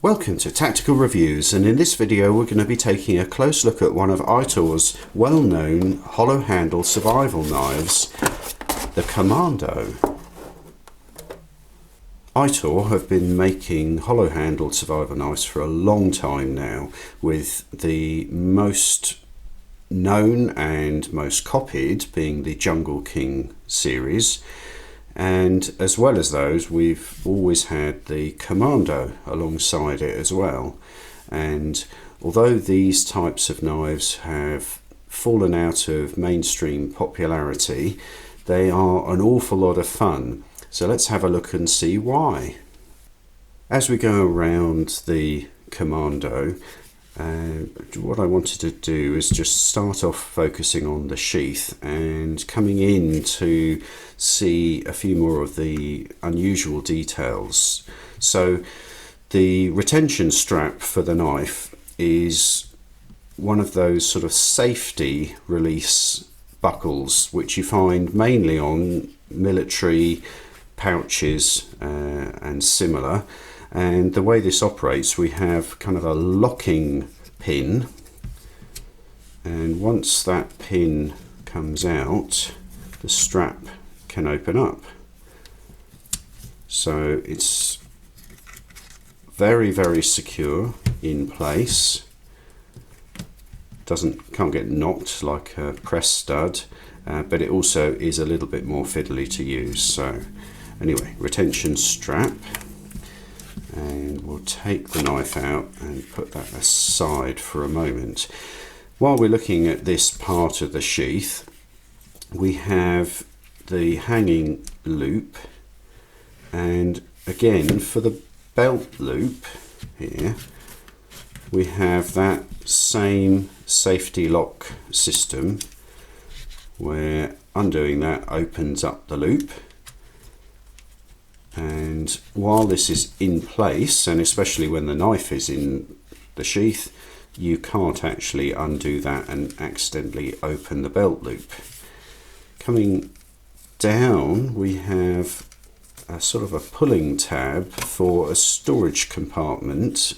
Welcome to Tactical Reviews, and in this video we're going to be taking a close look at one of Aitor's well-known hollow handle survival knives, the Commando. Aitor have been making hollow handled survival knives for a long time now, with the most known and most copied being the Jungle King series. And as well as those, we've always had the Commando alongside it as well. And although these types of knives have fallen out of mainstream popularity, they are an awful lot of fun. So let's have a look and see why. As we go around the Commando, what I wanted to do is just start off focusing on the sheath and coming in to see a few more of the unusual details. So the retention strap for the knife is one of those sort of safety release buckles which you find mainly on military pouches and similar. And the way this operates, we have kind of a locking pin, and once that pin comes out, the strap can open up. So it's very secure in place. Can't get knocked like a press stud, but it also is a little bit more fiddly to use. So anyway, retention strap. And we'll take the knife out and put that aside for a moment. While we're looking at this part of the sheath, we have the hanging loop, and again for the belt loop here we have that same safety lock system where undoing that opens up the loop. And while this is in place, and especially when the knife is in the sheath, you can't actually undo that and accidentally open the belt loop. Coming down, we have a sort of a pulling tab for a storage compartment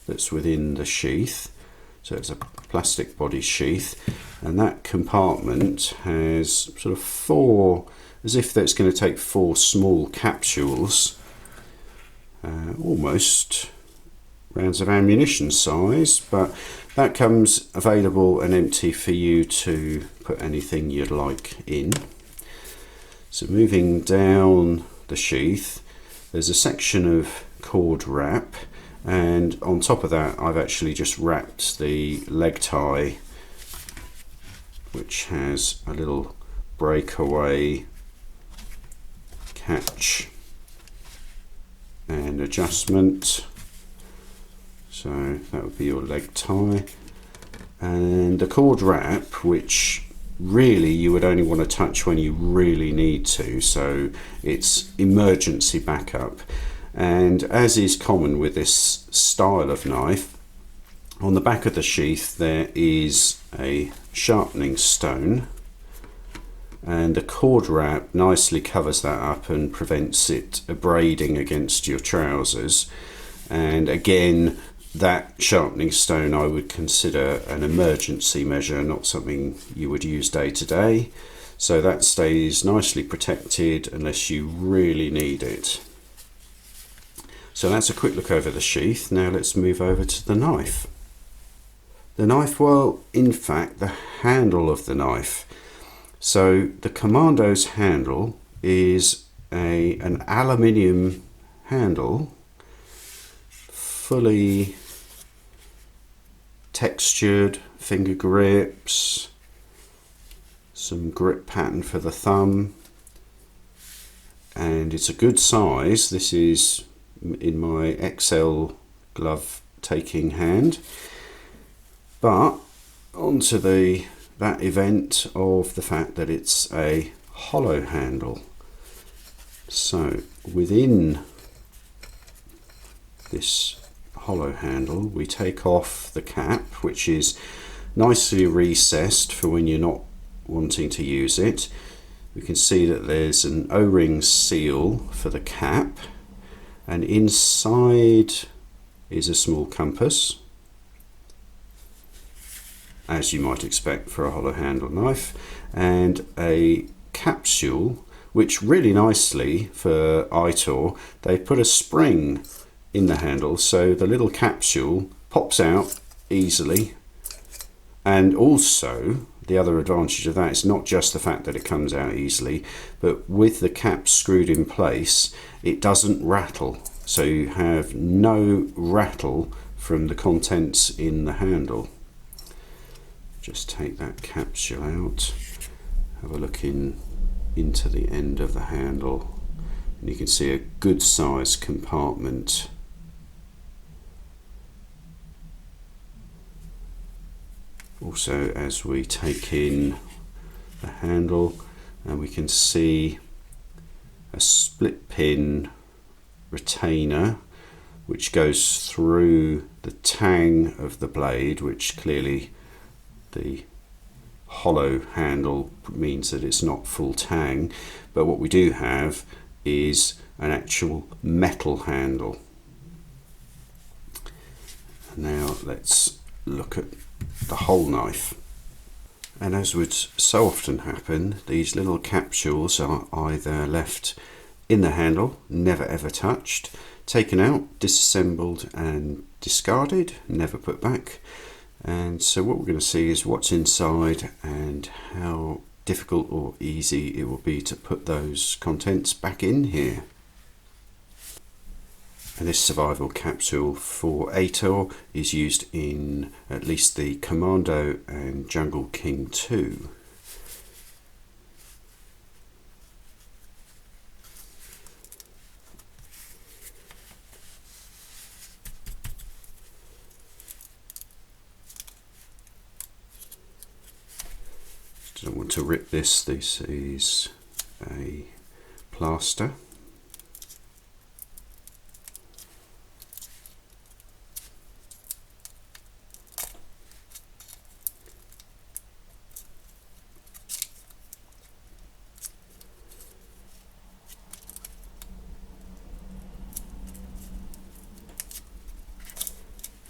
that's within the sheath. So it's a plastic body sheath, and that compartment has sort of four, as if that's going to take four small capsules, almost rounds of ammunition size, but that comes available and empty for you to put anything you'd like in. So moving down the sheath, there's a section of cord wrap, and on top of that I've actually just wrapped the leg tie, which has a little breakaway catch and adjustment. So that would be your leg tie, and the cord wrap, which really you would only want to touch when you really need to, so it's emergency backup. And as is common with this style of knife, on the back of the sheath there is a sharpening stone, and the cord wrap nicely covers that up and prevents it abrading against your trousers. And again, that sharpening stone I would consider an emergency measure, not something you would use day to day. So that stays nicely protected unless you really need it. So that's a quick look over the sheath. Now let's move over to the knife. The knife, well, in fact, the handle of the knife. So the Commando's handle is an aluminium handle, fully textured, finger grips, some grip pattern for the thumb, and it's a good size. This is in my XL glove taking hand. But onto that event of the fact that it's a hollow handle. So within this hollow handle we take off the cap, which is nicely recessed for when you're not wanting to use it. We can see that there's an O-ring seal for the cap, and inside is a small compass, as you might expect for a hollow handle knife, and a capsule, which really nicely for Aitor, they put a spring in the handle so the little capsule pops out easily. And also the other advantage of that is not just the fact that it comes out easily, but with the cap screwed in place it doesn't rattle, so you have no rattle from the contents in the handle. Just take that capsule out, have a look into the end of the handle, and you can see a good sized compartment. Also, as we take in the handle, and we can see a split pin retainer which goes through the tang of the blade, which clearly the hollow handle means that it's not full tang, but what we do have is an actual metal handle. Now let's look at the whole knife, and as would so often happen, these little capsules are either left in the handle, never ever touched, taken out, disassembled and discarded, never put back. And so what we're going to see is what's inside and how difficult or easy it will be to put those contents back in here. And this survival capsule for Aitor is used in at least the Commando and Jungle King 2. Don't want to rip this. This is a plaster.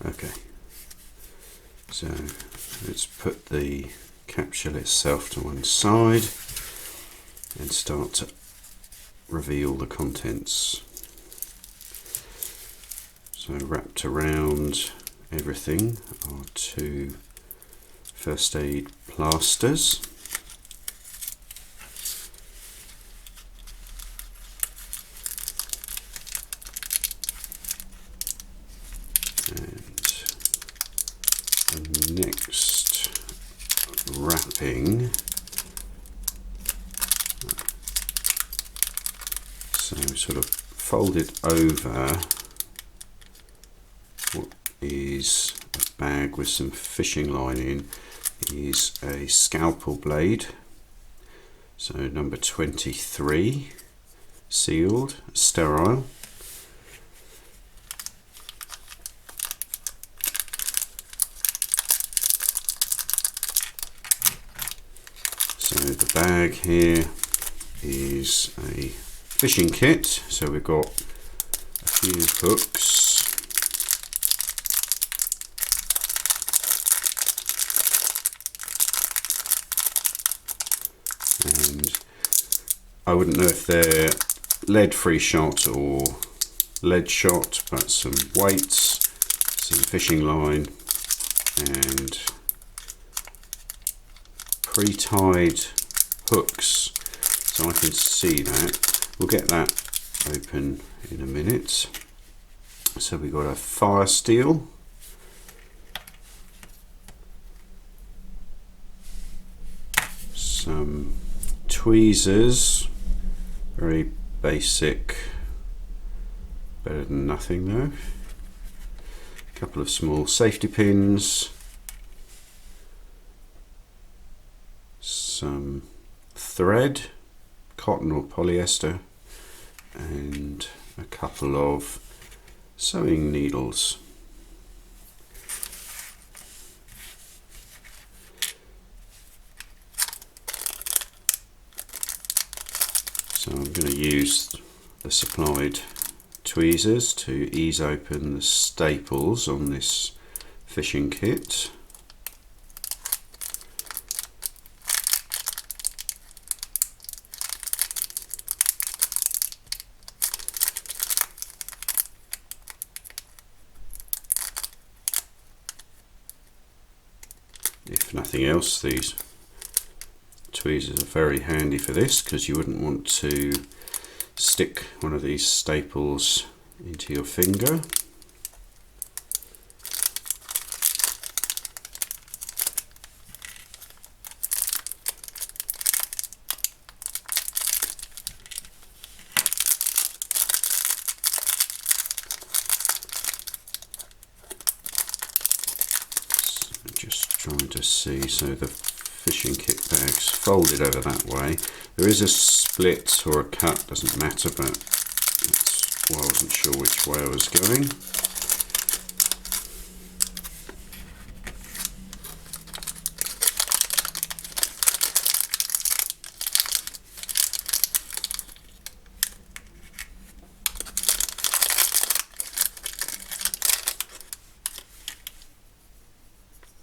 Okay, so let's put the capsule itself to one side and start to reveal the contents. So wrapped around everything are two first aid plasters. And the next wrapping, so sort of folded over what is a bag with some fishing line in, is a scalpel blade, so number 23, sealed, sterile. So the bag here is a fishing kit, so we've got a few hooks, and I wouldn't know if they're lead free shot or lead shot, but some weights, some fishing line and pre-tied hooks, so I can see that. We'll get that open in a minute. So we've got a fire steel, some tweezers, very basic, better than nothing though, a couple of small safety pins, some thread, cotton or polyester, and a couple of sewing needles. So I'm going to use the supplied tweezers to ease open the staples on this fishing kit. If nothing else, these tweezers are very handy for this, because you wouldn't want to stick one of these staples into your finger. Just trying to see, so the fishing kit bag's folded over that way. There is a split or a cut, doesn't matter, but that's why I wasn't sure which way I was going.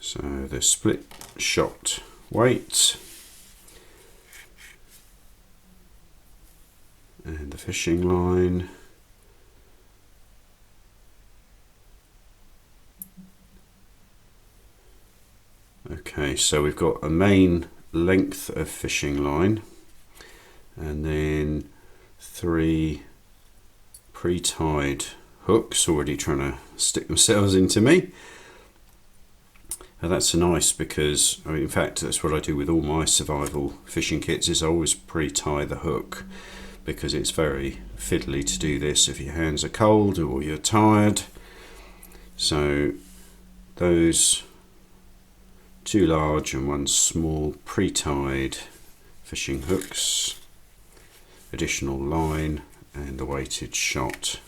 So the split shot weight and the fishing line. Okay, so we've got a main length of fishing line and then 3 pre-tied hooks already trying to stick themselves into me. And that's nice because, I mean, in fact, that's what I do with all my survival fishing kits, is I always pre-tie the hook, because it's very fiddly to do this if your hands are cold or you're tired. So those 2 large and 1 small pre-tied fishing hooks, additional line and the weighted shot.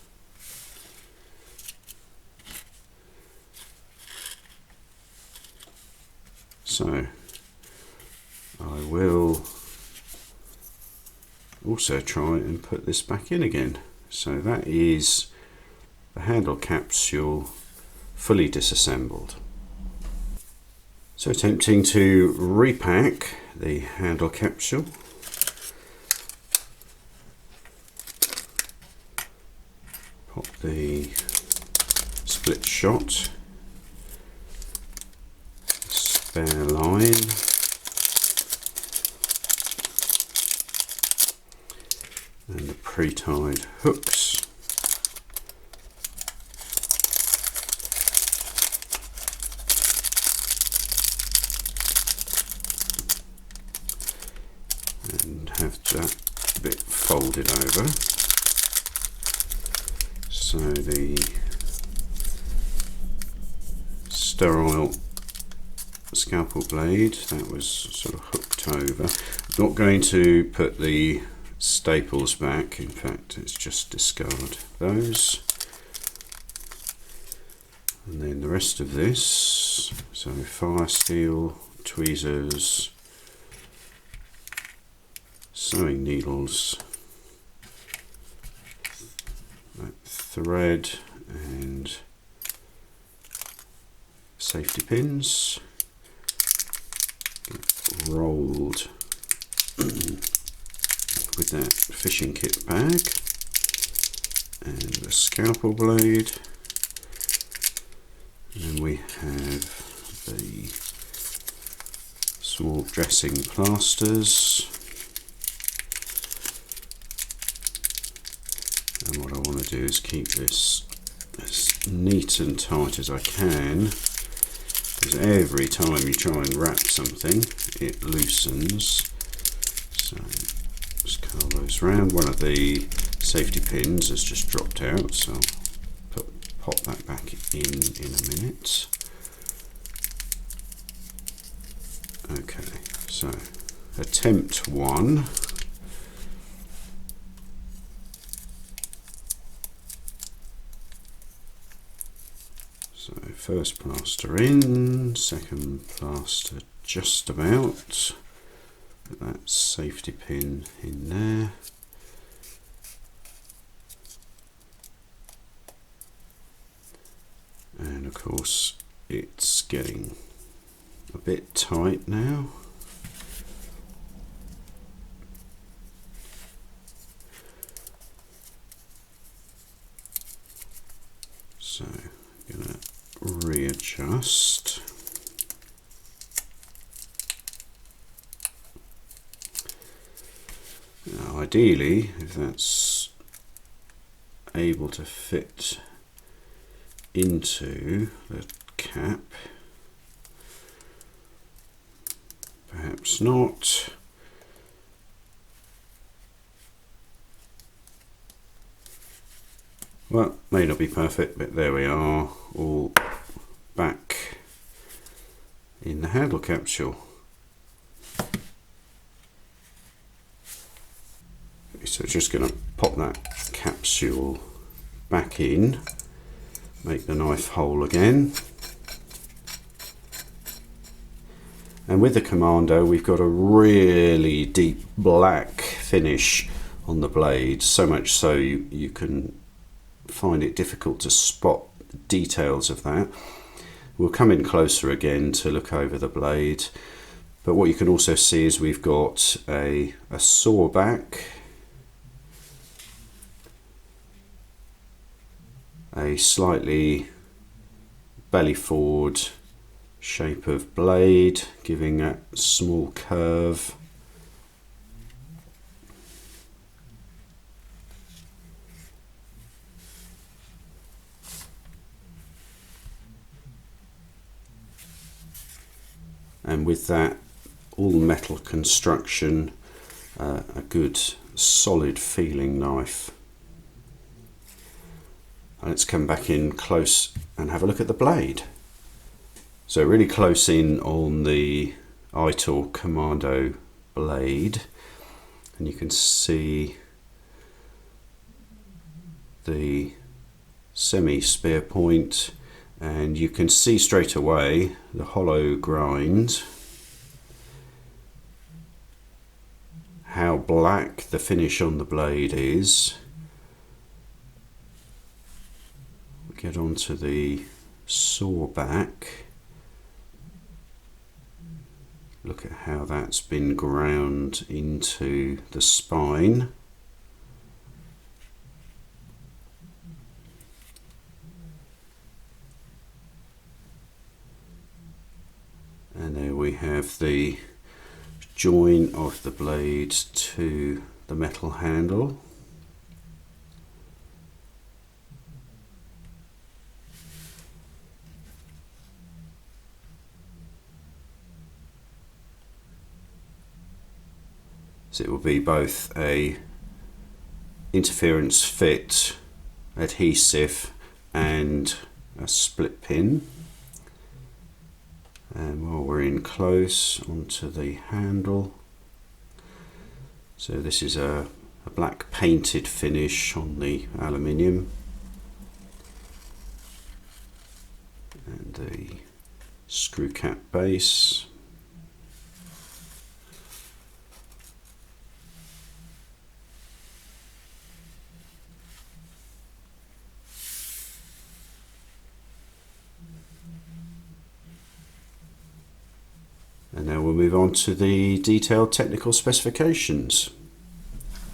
So I will also try and put this back in again. So that is the handle capsule fully disassembled. So attempting to repack the handle capsule. Pop the split shot, spare line, and the pre-tied hooks. And have that bit folded over. So the sterile scalpel blade, that was sort of hooked over. I'm not going to put the staples back, in fact it's just discard those. And then the rest of this, so fire steel, tweezers, sewing needles, that thread and safety pins, rolled with that fishing kit bag, and the scalpel blade, and then we have the small dressing plasters, and what I want to do is keep this as neat and tight as I can, because every time you try and wrap something it loosens. So just curl those round. One of the safety pins has just dropped out, so I'll pop that back in a minute. Okay, so attempt 1. So first plaster in, second plaster just about. Put that safety pin in there. of course it's getting a bit tight now. So I'm going to readjust. Now, ideally, if that's able to fit into the cap, perhaps not. Well, may not be perfect, but there we are, all back in the handle capsule. So just going to pop that capsule back in, make the knife whole again. And with the Commando, we've got a really deep black finish on the blade, so much so you can find it difficult to spot the details of that. We'll come in closer again to look over the blade, but what you can also see is we've got a saw back, a slightly belly forward shape of blade, giving a small curve. And with that all metal construction, a good solid feeling knife. Let's come back in close and have a look at the blade. So really close in on the Aitor Commando blade, and you can see the semi-spear point, and you can see straight away the hollow grind, how black the finish on the blade is. Get onto the saw back, look at how that's been ground into the spine. And there we have the join of the blade to the metal handle. So it will be both a interference fit adhesive and a split pin. And while we're in close, onto the handle. So this is a black painted finish on the aluminium, and the screw cap base. And now we'll move on to the detailed technical specifications.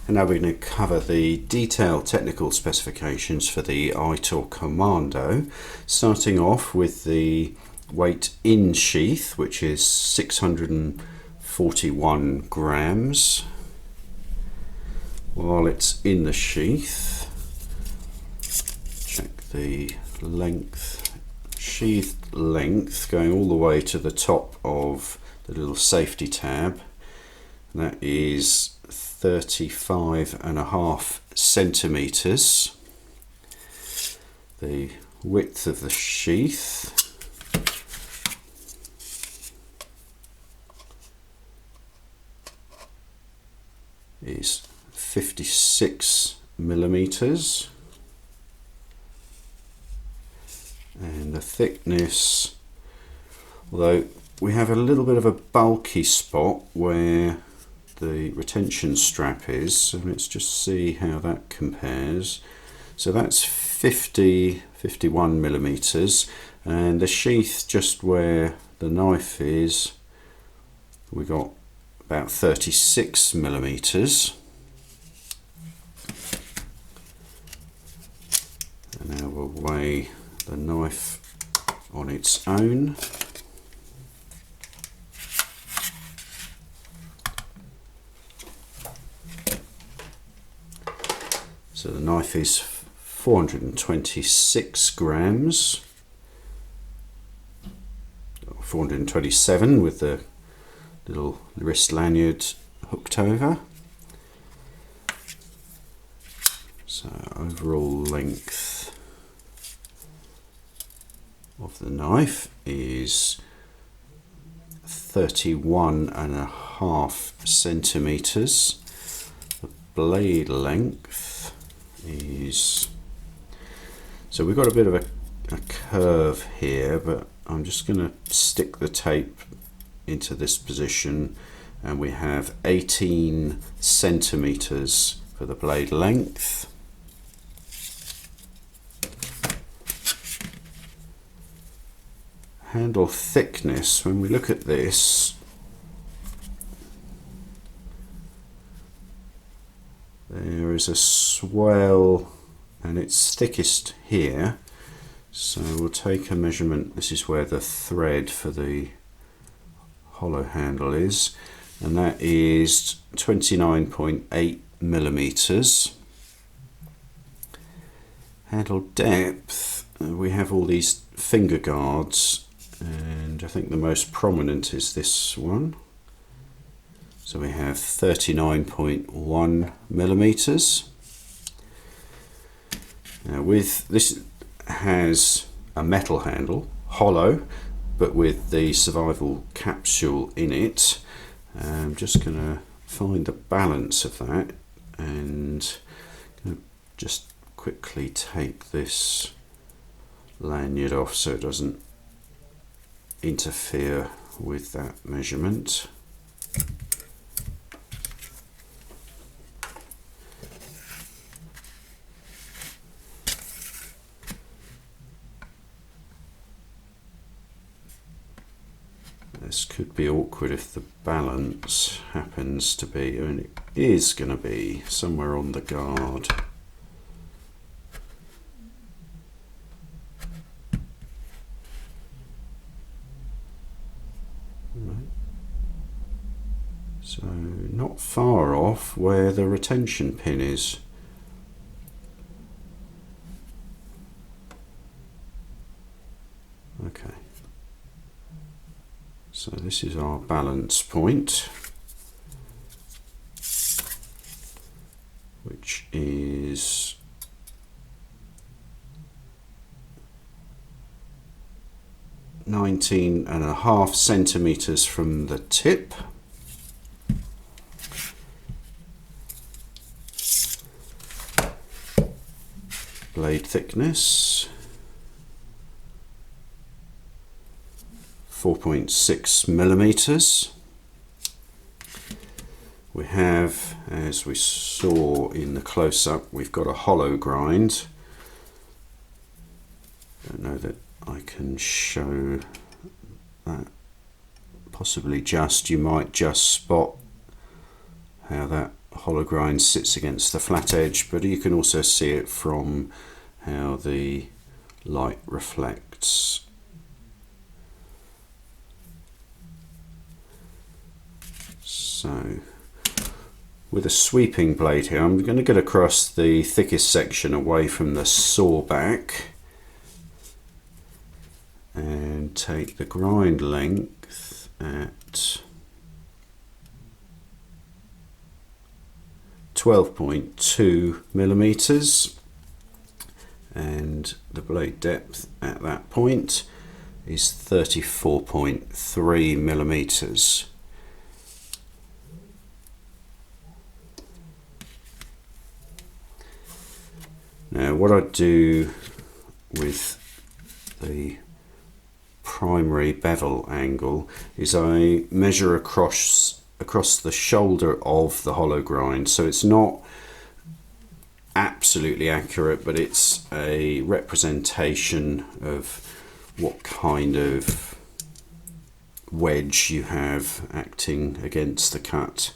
And now we're going to cover the detailed technical specifications for the Aitor Commando, starting off with the weight in sheath, which is 641 grams. While it's in the sheath, check the length, sheath length going all the way to the top of the little safety tab. That is 35.5 centimeters. The width of the sheath is 56 millimeters, and the thickness, although we have a little bit of a bulky spot where the retention strap is, so let's just see how that compares. So that's 51 millimeters, and the sheath just where the knife is, we got about 36 millimeters. And now we'll weigh the knife on its own. So the knife is 426 grams, 427 with the little wrist lanyard hooked over. So overall length of the knife is 31.5 centimeters. The blade length is, so we've got a bit of a curve here, but I'm just going to stick the tape into this position, and we have 18 centimeters for the blade length. Handle thickness, when we look at this, there is a swell and it's thickest here, so we'll take a measurement. This is where the thread for the hollow handle is, and that is 29.8 millimeters. Handle depth, we have all these finger guards, and I think the most prominent is this one. So we have 39.1 millimeters. Now with this, has a metal handle, hollow, but with the survival capsule in it. I'm just going to find the balance of that, and just quickly take this lanyard off so it doesn't interfere with that measurement. This could be awkward if the balance happens to be, I mean, it is going to be somewhere on the guard. Right. So not far off where the retention pin is. Okay. So this is our balance point, which is 19.5 centimeters from the tip. Blade thickness 4.6 millimeters. We have, as we saw in the close-up, we've got a hollow grind. Don't know that I can show that. Possibly just, you might just spot how that hollow grind sits against the flat edge, but you can also see it from how the light reflects. So with a sweeping blade here, I'm going to get across the thickest section away from the saw back and take the grind length at 12.2 millimeters, and the blade depth at that point is 34.3 millimeters. Now what I do with the primary bevel angle is I measure across the shoulder of the hollow grind, so it's not absolutely accurate, but it's a representation of what kind of wedge you have acting against the cut.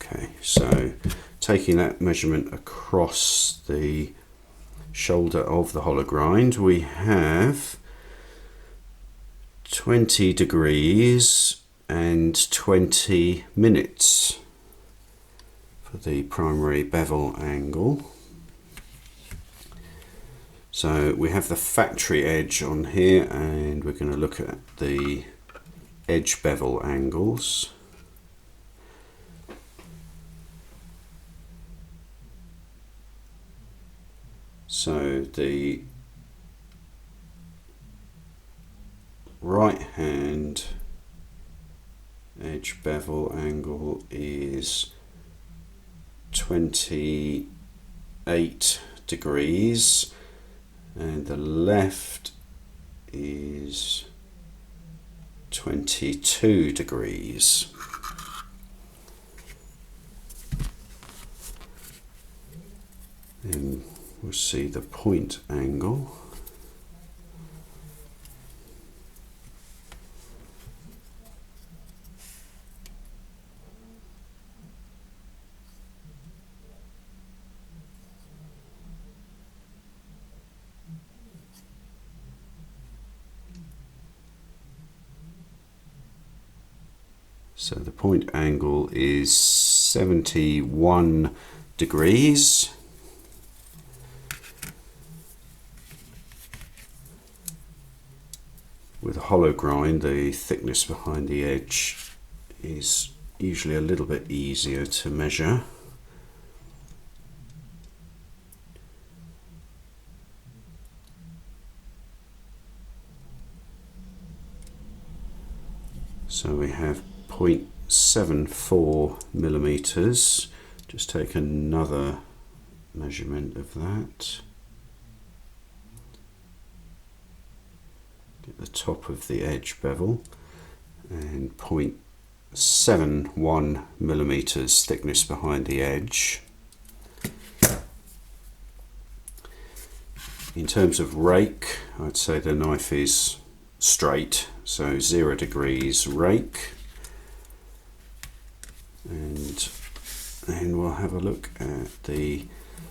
Okay, so taking that measurement across the shoulder of the hollow grind, we have 20 degrees and 20 minutes for the primary bevel angle. So we have the factory edge on here, and we're going to look at the edge bevel angles. So the right hand edge bevel angle is 28 degrees, and the left is 22 degrees. And we'll see the point angle. So the point angle is 71 degrees. With a hollow grind, the thickness behind the edge is usually a little bit easier to measure. So we have 0.74 millimeters. Just take another measurement of that. Get the top of the edge bevel, and 0.71 millimeters thickness behind the edge. In terms of rake, I'd say the knife is straight, so 0 degrees rake. And then we'll have a look at the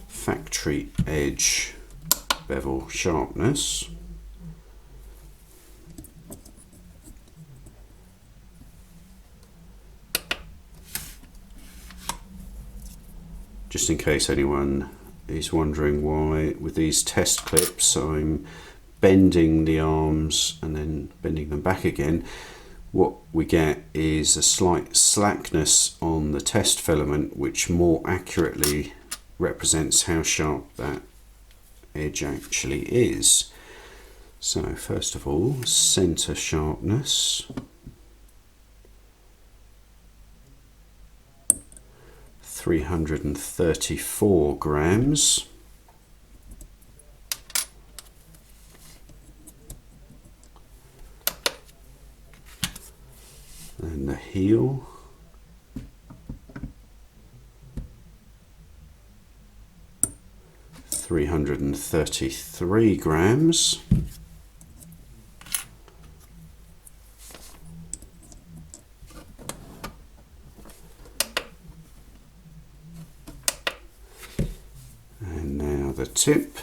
factory edge bevel sharpness. Just in case anyone is wondering why with these test clips I'm bending the arms and then bending them back again, what we get is a slight slackness on the test filament, which more accurately represents how sharp that edge actually is. So first of all, center sharpness, 334 grams. And the heel, 333 grams. And now the tip,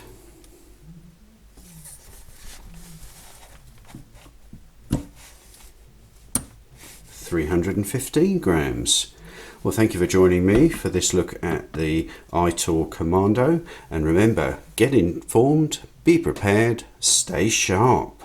315 grams. Well, thank you for joining me for this look at the Aitor Commando, and remember, get informed, be prepared, stay sharp.